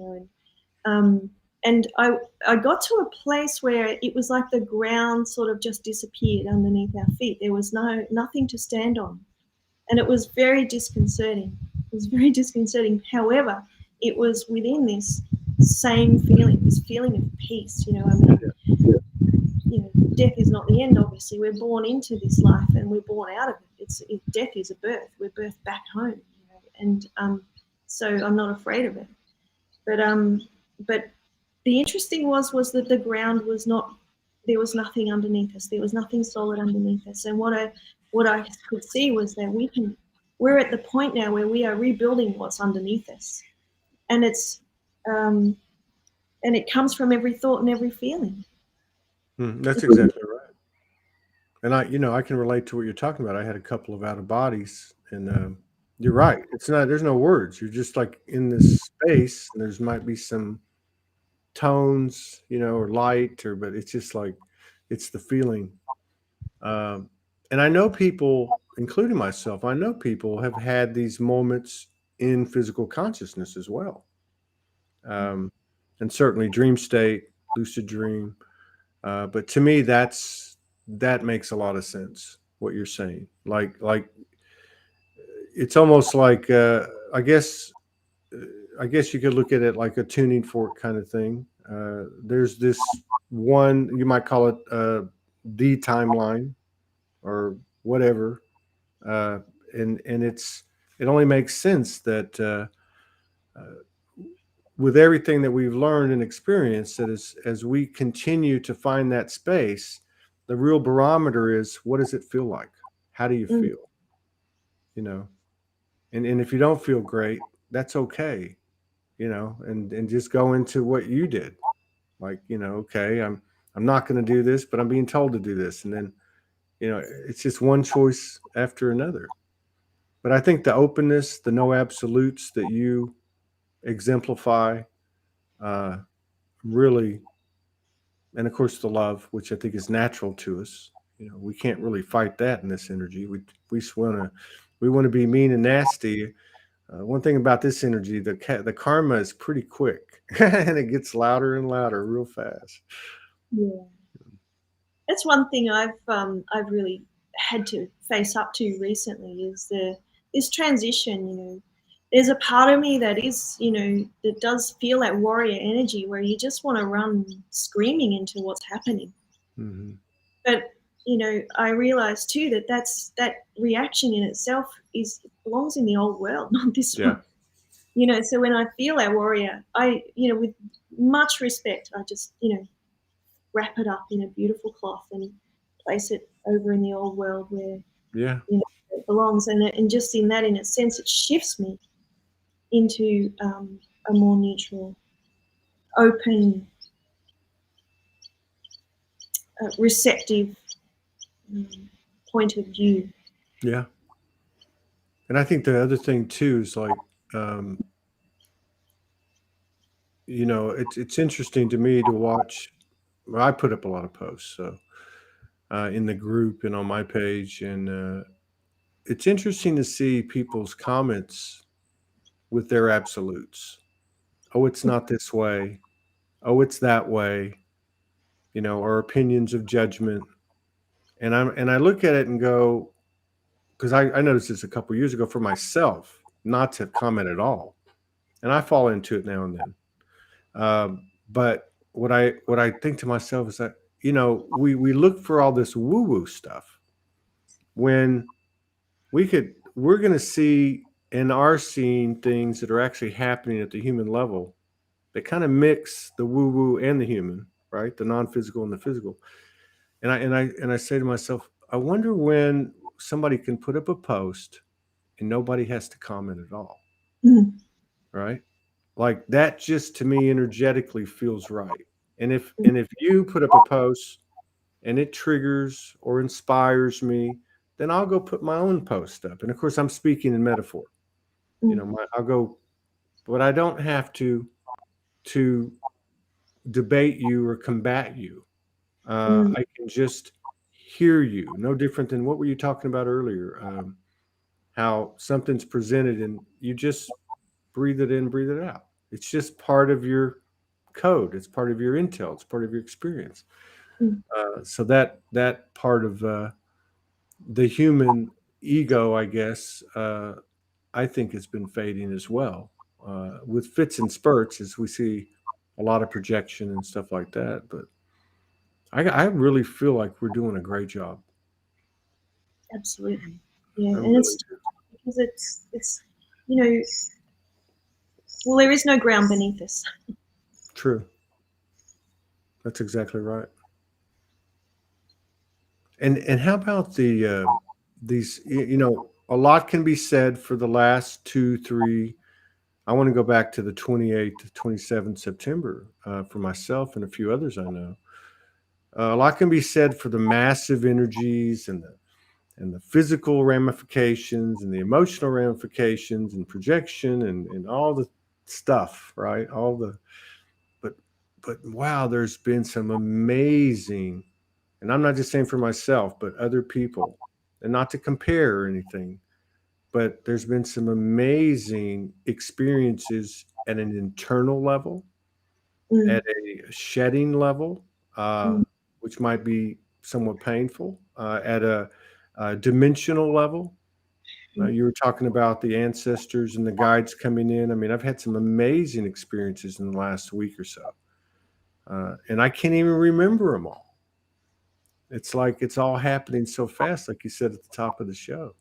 Speaker 1: um, and I got to a place where it was like the ground sort of just disappeared underneath our feet. There was nothing to stand on, and it was very disconcerting. It was very disconcerting. However, it was within this same feeling, this feeling of peace. I mean, death is not the end. Obviously, we're born into this life and we're born out of it. Death is a birth. We're birthed back home, and so I'm not afraid of it. But the interesting was that the ground was not. There was nothing underneath us. There was nothing solid underneath us. And what I could see was that we're at the point now where we are rebuilding what's underneath us, and it comes from every thought and every feeling.
Speaker 2: That's exactly right. And I can relate to what you're talking about. I had a couple of out of bodies, and you're right. It's not. There's no words. You're just like in this space, and there's might be some tones, or light, but it's just like it's the feeling. Um, and I know people, including myself, I know people have had these moments in physical consciousness as well, um, and certainly dream state, lucid dream. But to me, that makes a lot of sense. What you're saying, like it's almost like I guess you could look at it like a tuning fork kind of thing. There's this one, you might call it the timeline or whatever, uh, and it only makes sense that with everything that we've learned and experienced, that as we continue to find that space, the real barometer is, what does it feel like? How do you
Speaker 1: Mm.
Speaker 2: feel? And if you don't feel great, that's okay. And just go into what you did. Like, okay, I'm not going to do this, but I'm being told to do this. And then, it's just one choice after another. But I think the openness, the no absolutes that you exemplify, uh, really, and of course the love, which I think is natural to us. You know, we can't really fight that in this energy. We just want to be mean and nasty. One thing about this energy, the karma is pretty quick, and it gets louder and louder real fast.
Speaker 1: Yeah, that's one thing I've really had to face up to recently is this transition. You know, there's a part of me that is, you know, that does feel that warrior energy where you just want to run screaming into what's happening.
Speaker 2: Mm-hmm.
Speaker 1: But you know, I realize too that that reaction in itself belongs in the old world, not this
Speaker 2: Yeah.
Speaker 1: one. You know, so when I feel that warrior, you know, with much respect, I just, you know, wrap it up in a beautiful cloth and place it over in the old world where,
Speaker 2: Yeah.
Speaker 1: you know, it belongs. And just in that, in a sense, it shifts me into a more neutral, open, receptive um, point of view.
Speaker 2: Yeah. And I think the other thing too is like, um, you know, it's interesting to me to watch. Well, I put up a lot of posts, so in the group and on my page, and it's interesting to see people's comments with their absolutes. Oh, it's not this way. Oh, it's that way. You know, or opinions of judgment. And I look at it and go, because I noticed this a couple years ago for myself, not to comment at all, and I fall into it now and then. But what I think to myself is that, you know, we look for all this woo woo stuff when we're going to see and are seeing things that are actually happening at the human level that kind of mix the woo woo and the human, right? The non physical and the physical. And I say to myself, I wonder when somebody can put up a post and nobody has to comment at all,
Speaker 1: Mm,
Speaker 2: right? Like that just to me energetically feels right. And if
Speaker 1: mm,
Speaker 2: and if you put up a post and it triggers or inspires me, then I'll go put my own post up. And of course I'm speaking in metaphor. You
Speaker 1: mm,
Speaker 2: know, I'll go, but I don't have to debate you or combat you.
Speaker 1: mm,
Speaker 2: I can just hear you. No different than what were you talking about earlier? How something's presented and you just breathe it in, breathe it out. It's just part of your code. It's part of your intel. It's part of your experience.
Speaker 1: mm,
Speaker 2: So that part of the human ego, I guess, I think has been fading as well, with fits and spurts as we see a lot of projection and stuff like that. But I really feel like we're doing a great job.
Speaker 1: absolutely. Yeah,
Speaker 2: I
Speaker 1: and
Speaker 2: really
Speaker 1: it's
Speaker 2: do.
Speaker 1: because it's you know, well, there is no ground beneath us.
Speaker 2: True. That's exactly right. And how about these? You know, a lot can be said for the last 2, 3. I want to go back to the 28th to 27th September for myself and a few others I know. A lot can be said for the massive energies and the physical ramifications and the emotional ramifications and projection and all the stuff, right? All the but but wow, there's been some amazing, and I'm not just saying for myself, but other people, and not to compare or anything, but there's been some amazing experiences at an internal level,
Speaker 1: Mm,
Speaker 2: at a shedding level, uh,
Speaker 1: mm,
Speaker 2: which might be somewhat painful, at a dimensional level.
Speaker 1: mm,
Speaker 2: You were talking about the ancestors and the guides coming in. I mean, I've had some amazing experiences in the last week or so, and I can't even remember them all. It's like it's all happening so fast, like you said at the top of the show.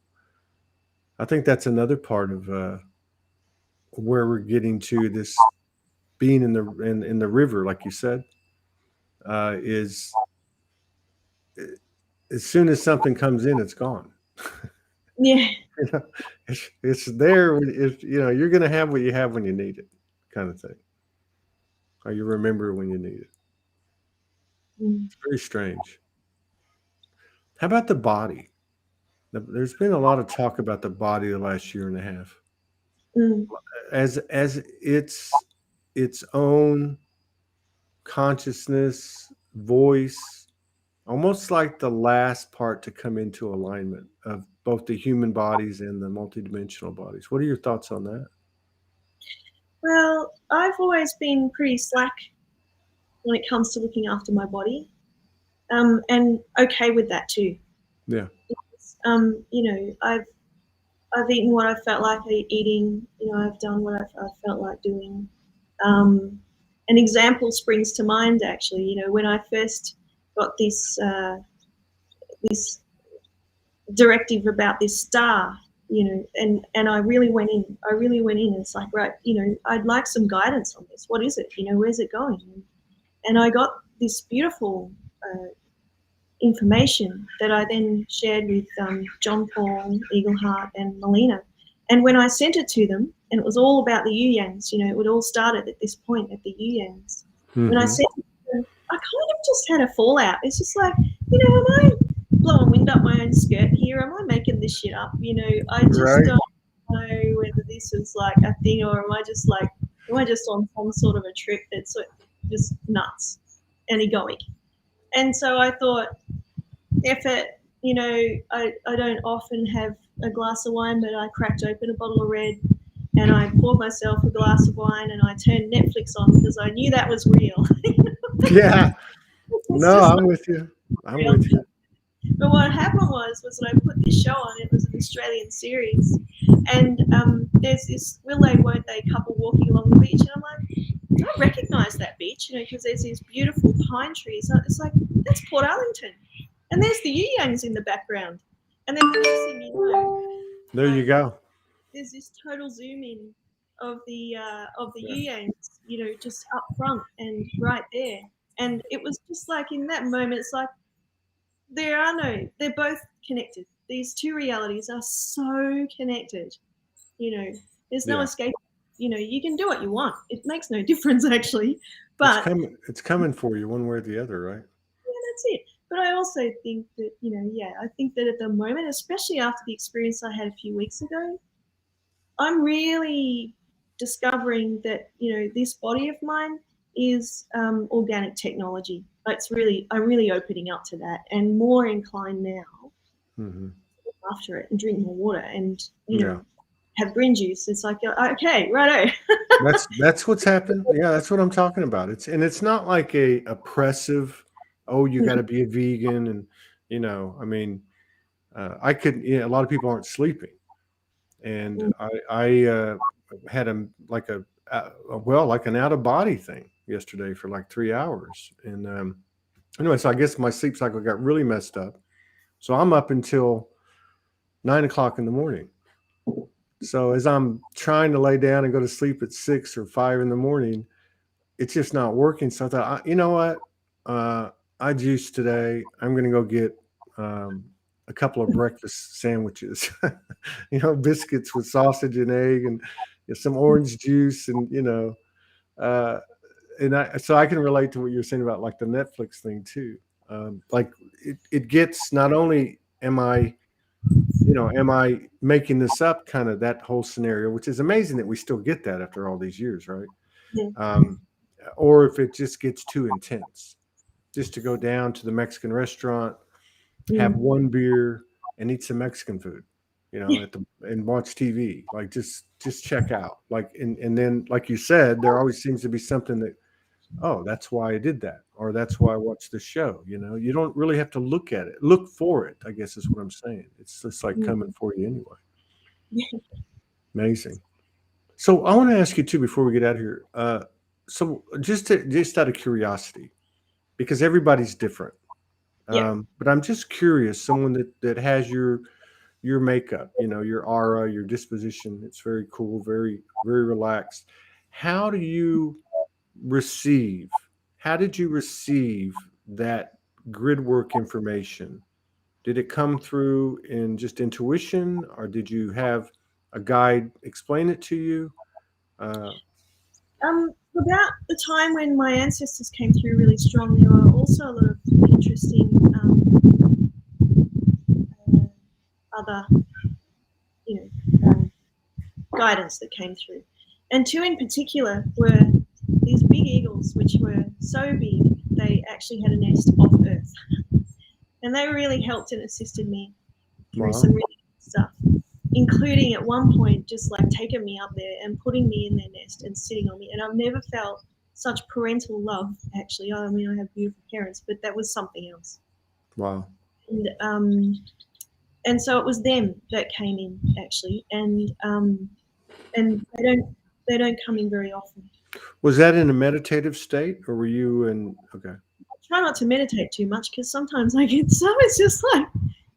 Speaker 2: I think that's another part of where we're getting to this being in the river, like you said, is as soon as something comes in, it's gone.
Speaker 1: yeah.
Speaker 2: You know, it's there. It's, you know, you're going to have what you have when you need it, kind of thing, or you remember when you need it.
Speaker 1: Mm,
Speaker 2: It's very strange. How about the body? There's been a lot of talk about the body the last year and a half,
Speaker 1: mm,
Speaker 2: as its own consciousness, voice, almost like the last part to come into alignment of both the human bodies and the multidimensional bodies. What are your thoughts on that?
Speaker 1: Well, I've always been pretty slack when it comes to looking after my body, and okay with that too.
Speaker 2: Yeah.
Speaker 1: I've eaten what I felt like eating. I've done what I felt like doing. Um, an example springs to mind actually. When I first got this directive about this star, and I really went in. It's like, right, I'd like some guidance on this. What is it? Where's it going? And I got this beautiful information that I then shared with John Paul, Eagleheart, and Melina. And when I sent it to them, and it was all about the Yu-Yangs, it all started at this point at the Yu-Yangs. When I sent it to them, I kind of just had a fallout. It's just like, am I blowing wind up my own skirt here? Am I making this shit up? I just
Speaker 2: Right.
Speaker 1: don't know whether this is like a thing, or am I just on some sort of a trip that's just nuts and egoic? And so I thought, I don't often have a glass of wine, but I cracked open a bottle of red and I poured myself a glass of wine and I turned Netflix on because I knew that was real.
Speaker 2: Yeah.
Speaker 1: It's
Speaker 2: No,
Speaker 1: just
Speaker 2: I'm
Speaker 1: not
Speaker 2: with you. I'm
Speaker 1: real.
Speaker 2: with you.
Speaker 1: But what happened was that I put this show on. It was an Australian series, and there's this will they won't they couple walking along the beach, and I'm like, I recognise that beach, because there's these beautiful pine trees. It's like, that's Port Arlington, and there's the Yu-Yangs in the background, and then next thing you know,
Speaker 2: There you go.
Speaker 1: there's this total zoom in of the Yu-Yangs, just up front and right there, and it was just like in that moment, it's like, they're both connected. These two realities are so connected. There's no
Speaker 2: Yeah.
Speaker 1: escape. You can do what you want. It makes no difference actually.
Speaker 2: It's
Speaker 1: But
Speaker 2: coming. It's coming for you one way or the other, right?
Speaker 1: yeah, that's it. But I also think that, I think that at the moment, especially after the experience I had a few weeks ago, I'm really discovering that, this body of mine is organic technology. I'm really opening up to that and more inclined now
Speaker 2: Hmm.
Speaker 1: after it and drink more water and,
Speaker 2: Yeah.
Speaker 1: have green juice. It's like, okay, righto.
Speaker 2: That's what's happened. Yeah, that's what I'm talking about. It's not like a oppressive, oh, you got to be a vegan, and I mean, I could. A lot of people aren't sleeping, and I had like an out of body thing yesterday for like 3 hours, and anyway, so I guess my sleep cycle got really messed up. So I'm up until 9 o'clock in the morning. So as I'm trying to lay down and go to sleep at 6 or 5 in the morning, it's just not working. So I thought, you know what? I juiced today. I'm going to go get a couple of breakfast sandwiches, biscuits with sausage and egg and some orange juice uh, so I can relate to what you're saying about like the Netflix thing too. Like it gets not only am I making this up, kind of that whole scenario, which is amazing that we still get that after all these years, right?
Speaker 1: Yeah.
Speaker 2: Um, or if it just gets too intense, just to go down to the Mexican restaurant, have
Speaker 1: Mm.
Speaker 2: one beer, and eat some Mexican food,
Speaker 1: Yeah.
Speaker 2: and watch TV, like just check out, like and then like you said, there always seems to be something that, oh, that's why I did that, or that's why I watched the show. You don't really have to look at it, look for it. I guess is what I'm saying. It's just like
Speaker 1: Mm.
Speaker 2: coming for you anyway. Amazing. So I want to ask you too before we get out of here. So just out of curiosity, because everybody's different.
Speaker 1: Yeah.
Speaker 2: But I'm just curious, someone that has your makeup, your aura, your disposition. It's very cool, very very relaxed. How do you receive? How did you receive that grid work information? Did it come through in just intuition, or did you have a guide explain it to you? Uh,
Speaker 1: About the time when my ancestors came through really strong, there were also a lot of interesting other, you know, guidance that came through. And two in particular were these big eagles, which were so big they actually had a nest off Earth, and they really helped and assisted me through
Speaker 2: Wow.
Speaker 1: some really good stuff, including at one point just like taking me up there and putting me in their nest and sitting on me. And I've never felt such parental love, actually. I mean, I have beautiful parents, but that was something else.
Speaker 2: Wow.
Speaker 1: And so it was them that came in actually, and they don't come in very often.
Speaker 2: Was that in a meditative state, or were you in? Okay,
Speaker 1: I try not to meditate too much because sometimes I get so it's just like,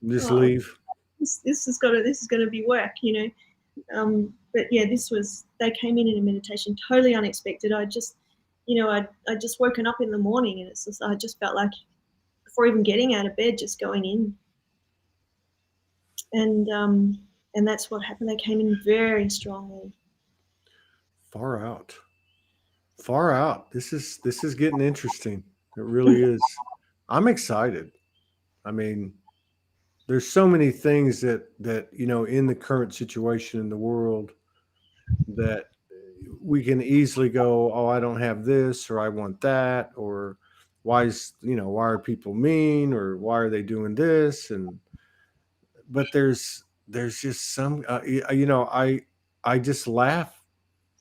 Speaker 2: just
Speaker 1: oh,
Speaker 2: leave.
Speaker 1: this is gonna be work, you know. But yeah, they came in a meditation, totally unexpected. I just, I just woken up in the morning and I just felt like before even getting out of bed, just going in, and that's what happened. They came in very strongly.
Speaker 2: Far out. Far out. This is getting interesting. It really is. I'm excited. I mean, there's so many things that in the current situation in the world that we can easily go, oh, I don't have this, or I want that, or why are people mean, or why are they doing this, and but there's just some I just laugh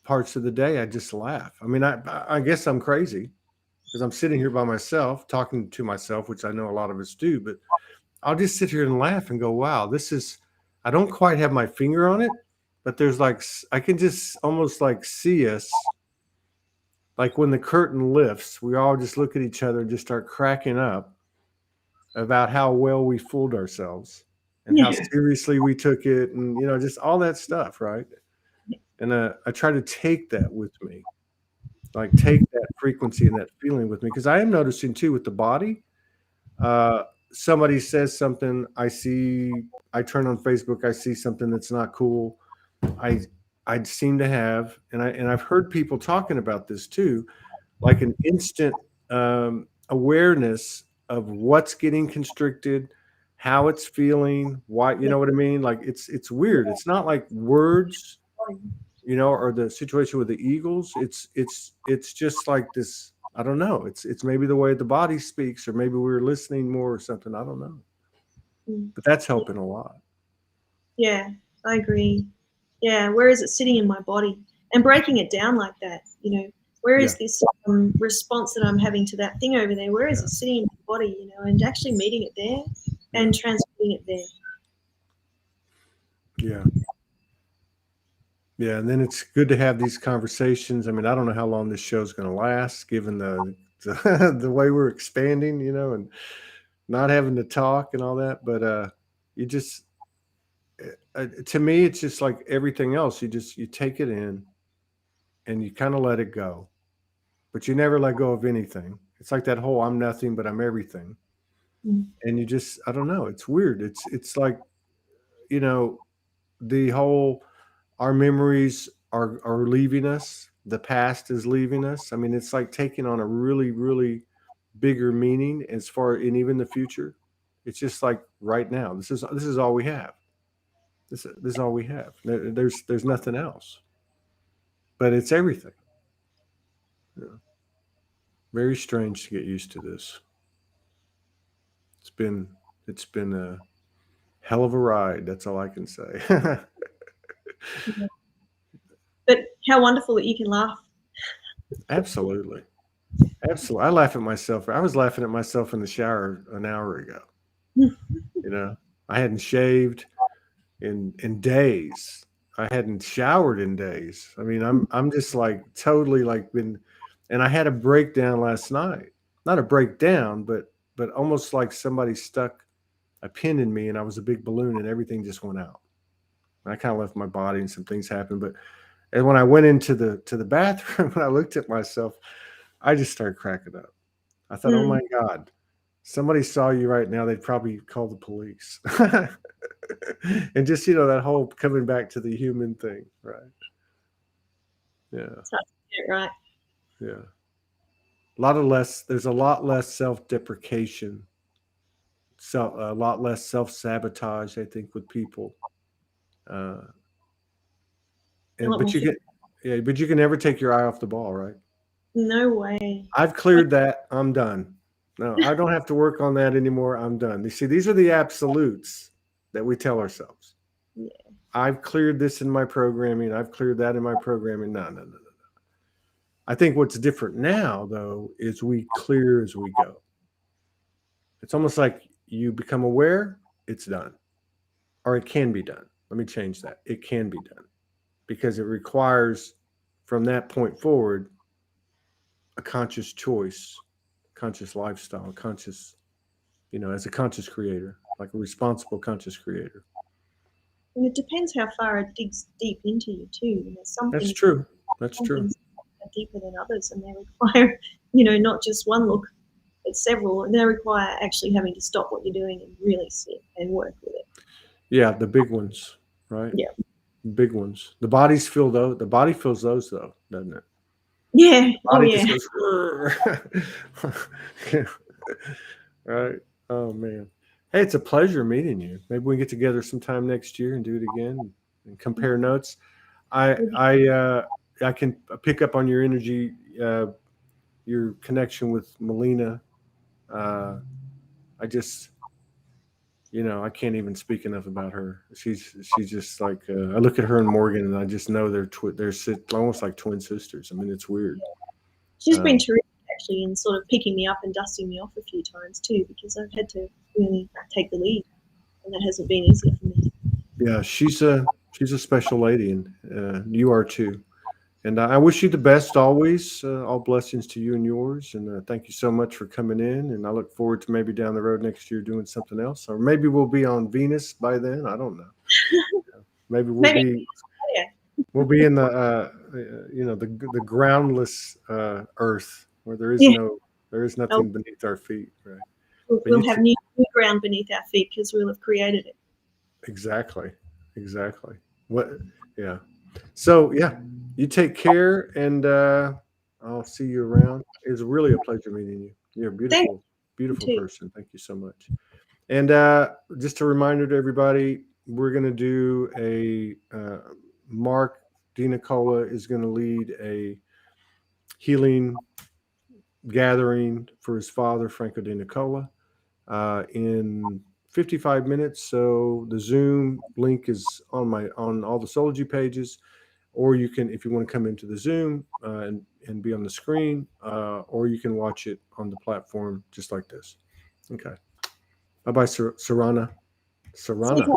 Speaker 2: parts of the day. I just laugh. I mean, I guess I'm crazy because I'm sitting here by myself talking to myself, which I know a lot of us do, but I'll just sit here and laugh and go, wow, this is, I don't quite have my finger on it, but there's like, I can just almost like see us, like when the curtain lifts, we all just look at each other and just start cracking up about how well we fooled ourselves and how
Speaker 1: Yeah,
Speaker 2: seriously we took it, and just all that stuff, right? And I try to take that with me, like take that frequency and that feeling with me, because I am noticing too with the body. Uh, Somebody says something, I turn on Facebook, I see something that's not cool. I I seem to have, and I've heard people talking about this too, like an instant awareness of what's getting constricted, how it's feeling, why, you
Speaker 1: yeah,
Speaker 2: know what I mean? Like it's weird. It's not like words, or the situation with the Eagles. It's just like this. I don't know. It's maybe the way the body speaks, or maybe we're listening more or something. I don't know.
Speaker 1: mm,
Speaker 2: But that's helping a lot.
Speaker 1: yeah, I agree. Yeah, where is it sitting in my body and breaking it down like that? Where
Speaker 2: Yeah.
Speaker 1: is this response that I'm having to that thing over there? Where is
Speaker 2: Yeah.
Speaker 1: it sitting in my body? And actually meeting it there
Speaker 2: Yeah.
Speaker 1: and transmitting it there.
Speaker 2: Yeah. Yeah, and then it's good to have these conversations. I mean, I don't know how long this show's going to last, given the way we're expanding, and not having to talk and all that. But you just, to me, it's just like everything else. You take it in and you kind of let it go, but you never let go of anything. It's like that whole "I'm nothing, but I'm everything,"
Speaker 1: Mm.
Speaker 2: and you just, I don't know. It's weird. It's like you know the whole our memories are leaving us. The past is leaving us. I mean, it's like taking on a really, really bigger meaning as far, and even the future. It's just like right now. This is all we have. This is all we have. There's nothing else. But it's everything. Yeah. Very strange to get used to this. It's been it's been a hell of a ride. That's all I can say.
Speaker 1: Yeah. But how wonderful that you can laugh.
Speaker 2: Absolutely. Absolutely. I laugh at myself. I was laughing at myself in the shower an hour ago. You know, I hadn't shaved in days. I hadn't showered in days. I mean, I'm just like totally like been, and I had a breakdown last night. Not a breakdown, but almost like somebody stuck a pin in me, and I was a big balloon, and everything just went out. And I kind of left my body, and some things happened. But and when I went into the bathroom, and I looked at myself, I just started cracking up. I thought, oh
Speaker 1: Mm.
Speaker 2: my God, somebody saw you right now, they'd probably call the police. And just, that whole coming back to the human thing, right? Yeah.
Speaker 1: So, yeah, right.
Speaker 2: Yeah. There's a lot less self-deprecation, a lot less self-sabotage, I think, with people.
Speaker 1: A lot
Speaker 2: But
Speaker 1: more
Speaker 2: you
Speaker 1: fun.
Speaker 2: can, yeah, but you can never take your eye off the ball, right?
Speaker 1: No way.
Speaker 2: I've cleared that. I'm done. No, I don't have to work on that anymore. I'm done. You see, these are the absolutes that we tell ourselves.
Speaker 1: Yeah.
Speaker 2: I've cleared this in my programming. I've cleared that in my programming. No, no, no, no. I think what's different now, though, is we clear as we go. It's almost like you become aware, it's done. Or it can be done. Let me change that. It can be done because it requires, from that point forward, a conscious choice, conscious lifestyle, conscious, as a conscious creator, like a responsible conscious creator.
Speaker 1: And it depends how far it digs deep into you too. Some
Speaker 2: That's
Speaker 1: things,
Speaker 2: true. That's
Speaker 1: some
Speaker 2: true.
Speaker 1: things are deeper than others, and they require, not just one look, but several. And they require actually having to stop what you're doing and really sit and work with it.
Speaker 2: Yeah, the big ones, right?
Speaker 1: Yeah.
Speaker 2: Big ones. The bodies feel those. The body feels those though, doesn't it?
Speaker 1: Yeah.
Speaker 2: The
Speaker 1: Oh
Speaker 2: body
Speaker 1: yeah.
Speaker 2: just goes. Right. Oh man. Hey, it's a pleasure meeting you. Maybe we can get together sometime next year and do it again and compare notes. I can pick up on your energy, your connection with Melina. I just, I can't even speak enough about her. She's just like I look at her and Morgan, and I just know they're almost like twin sisters. I mean, it's weird.
Speaker 1: She's been terrific actually in sort of picking me up and dusting me off a few times too, because I've had to really take the lead, and that hasn't been easy for me.
Speaker 2: Yeah, she's a special lady, and you are too. And I wish you the best always. All blessings to you and yours. And thank you so much for coming in. And I look forward to maybe down the road next year doing something else, or maybe we'll be on Venus by then. I don't know. Maybe we'll be in the the groundless Earth where there is nothing beneath our feet. Right.
Speaker 1: We'll have new ground beneath our feet because we'll have created it.
Speaker 2: Exactly. What? Yeah. So yeah, you take care, and I'll see you around. It was really a pleasure meeting you. You're a beautiful, beautiful person. Thank you so much. And just a reminder to everybody, we're going to do a Mark DiNicola is going to lead a healing gathering for his father, Franco DiNicola, in 55 minutes. So the Zoom link is on all the Soulogy pages, or you can, if you want to come into the Zoom and be on the screen, or you can watch it on the platform just like this. Okay. Bye bye, Serana.
Speaker 1: Serana.